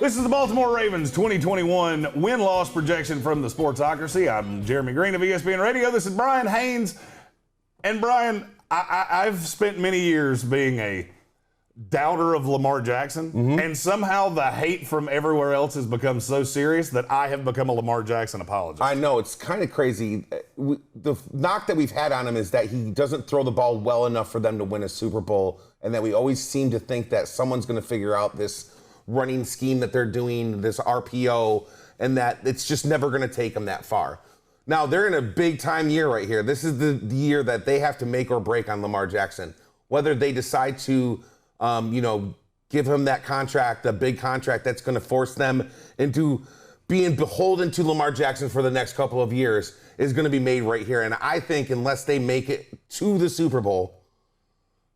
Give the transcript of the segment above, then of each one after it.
This is the Baltimore Ravens 2021 win-loss projection from the Sportsocracy. I'm Jeremy Greene of ESPN Radio. This is Brian Haynes. And Brian, I've spent many years being a doubter of Lamar Jackson, and somehow the hate from everywhere else has become so serious that I have become a Lamar Jackson apologist. I know, it's kind of crazy. The knock that we've had on him is that he doesn't throw the ball well enough for them to win a Super Bowl, and that we always seem to think that someone's going to figure out this running scheme that they're doing, this RPO, and that it's just never going to take them that far. Now, they're in a big-time year right here. This is the year that they have to make or break on Lamar Jackson. Whether they decide to give him that contract, a big contract that's going to force them into being beholden to Lamar Jackson for the next couple of years is going to be made right here. And I think unless they make it to the Super Bowl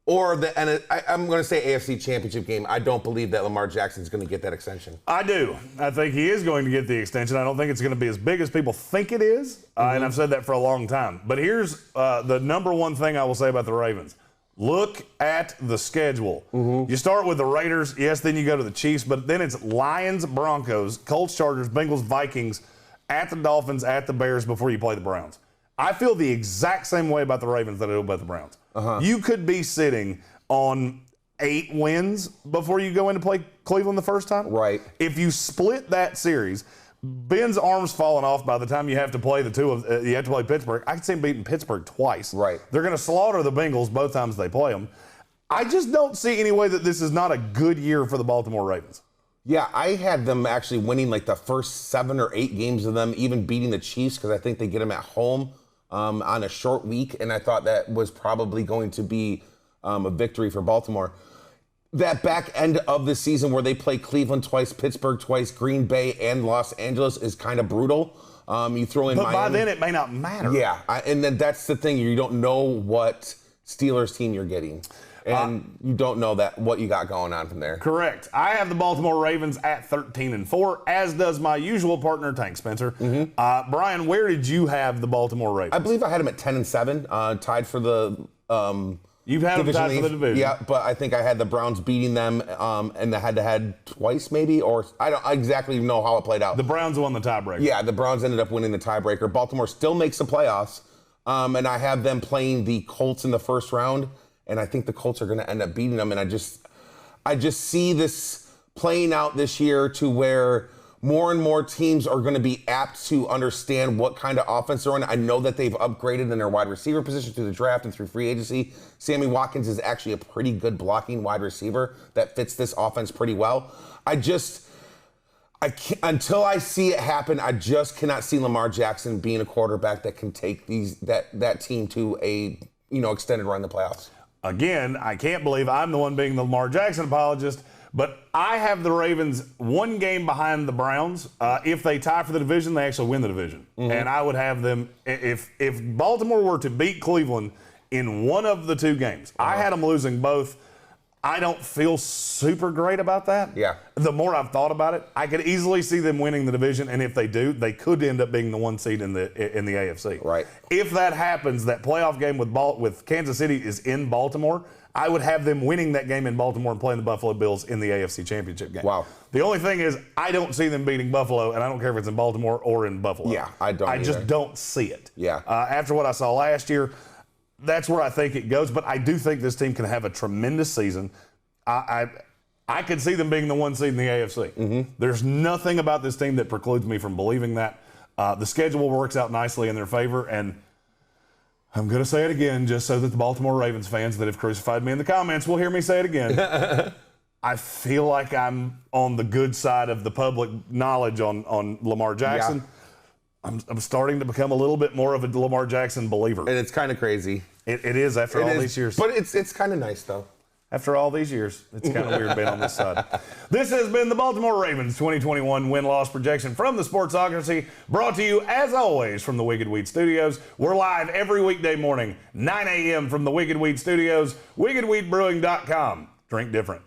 or I'm going to say AFC Championship game, I don't believe that Lamar Jackson is going to get that extension. I do. I think he is going to get the extension. I don't think it's going to be as big as people think it is, and I've said that for a long time. But here's the number one thing I will say about the Ravens. Look at the schedule. You start with the Raiders, yes, then you go to the Chiefs, but then it's Lions, Broncos, Colts, Chargers, Bengals, Vikings, at the Dolphins, at the Bears before you play the Browns. I feel the exact same way about the Ravens that I do about the Browns. You could be sitting on 8 wins before you go in to play Cleveland the first time. Right. If you split that series, Ben's arm's falling off by the time you have to play you have to play Pittsburgh. I can see him beating Pittsburgh twice. Right. They're going to slaughter the Bengals both times they play them. I just don't see any way that this is not a good year for the Baltimore Ravens. Yeah, I had them actually winning like the first 7 or 8 games of them, even beating the Chiefs because I think they get them at home on a short week, and I thought that was probably going to be a victory for Baltimore. That back end of the season where they play Cleveland twice, Pittsburgh twice, Green Bay, and Los Angeles is kind of brutal. You throw in But Miami. by then it may not matter. Yeah, and then that's the thing. You don't know what Steelers team you're getting. And you don't know what you got going on from there. Correct. I have the Baltimore Ravens at 13-4, as does my usual partner, Tank Spencer. Brian, where did you have the Baltimore Ravens? I believe I had them at 10-7, tied for the You've had them tied for the division. Yeah, but I think I had the Browns beating them in the head-to-head twice maybe, or I don't exactly know how it played out. The Browns won the tiebreaker. Yeah, the Browns ended up winning the tiebreaker. Baltimore still makes the playoffs, and I have them playing the Colts in the first round, and I think the Colts are going to end up beating them, and I just see this playing out this year to where more and more teams are going to be apt to understand what kind of offense they're on. I know that they've upgraded in their wide receiver position through the draft and through free agency. Sammy Watkins is actually a pretty good blocking wide receiver that fits this offense pretty well. Until I see it happen, I just cannot see Lamar Jackson being a quarterback that can take that team to a extended run in the playoffs. Again, I can't believe I'm the one being the Lamar Jackson apologist, but I have the Ravens 1 game behind the Browns. If they tie for the division, they actually win the division. And I would have them, if Baltimore were to beat Cleveland in one of the 2 games, I had them losing both. I don't feel super great about that. Yeah. The more I've thought about it, I could easily see them winning the division, and if they do, they could end up being the 1 seed in the AFC. Right. If that happens, that playoff game with Kansas City is in Baltimore, I would have them winning that game in Baltimore and playing the Buffalo Bills in the AFC Championship game. Wow. The only thing is, I don't see them beating Buffalo, and I don't care if it's in Baltimore or in Buffalo. Yeah, I don't I either. just don't see it. Yeah. After what I saw last year, that's where I think it goes. But I do think this team can have a tremendous season. I could see them being the 1 seed in the AFC. There's nothing about this team that precludes me from believing that. The schedule works out nicely in their favor, and I'm going to say it again just so that the Baltimore Ravens fans that have crucified me in the comments will hear me say it again. I feel like I'm on the good side of the public knowledge on Lamar Jackson. Yeah. I'm starting to become a little bit more of a Lamar Jackson believer. And it's kind of crazy. It is after all these years. But it's kind of nice, though. After all these years, it's kind of weird being on this side. This has been the Baltimore Ravens 2021 win-loss projection from the Sportsocracy, brought to you, as always, from the Wicked Weed Studios. We're live every weekday morning, 9 a.m. from the Wicked Weed Studios, wickedweedbrewing.com. Drink different.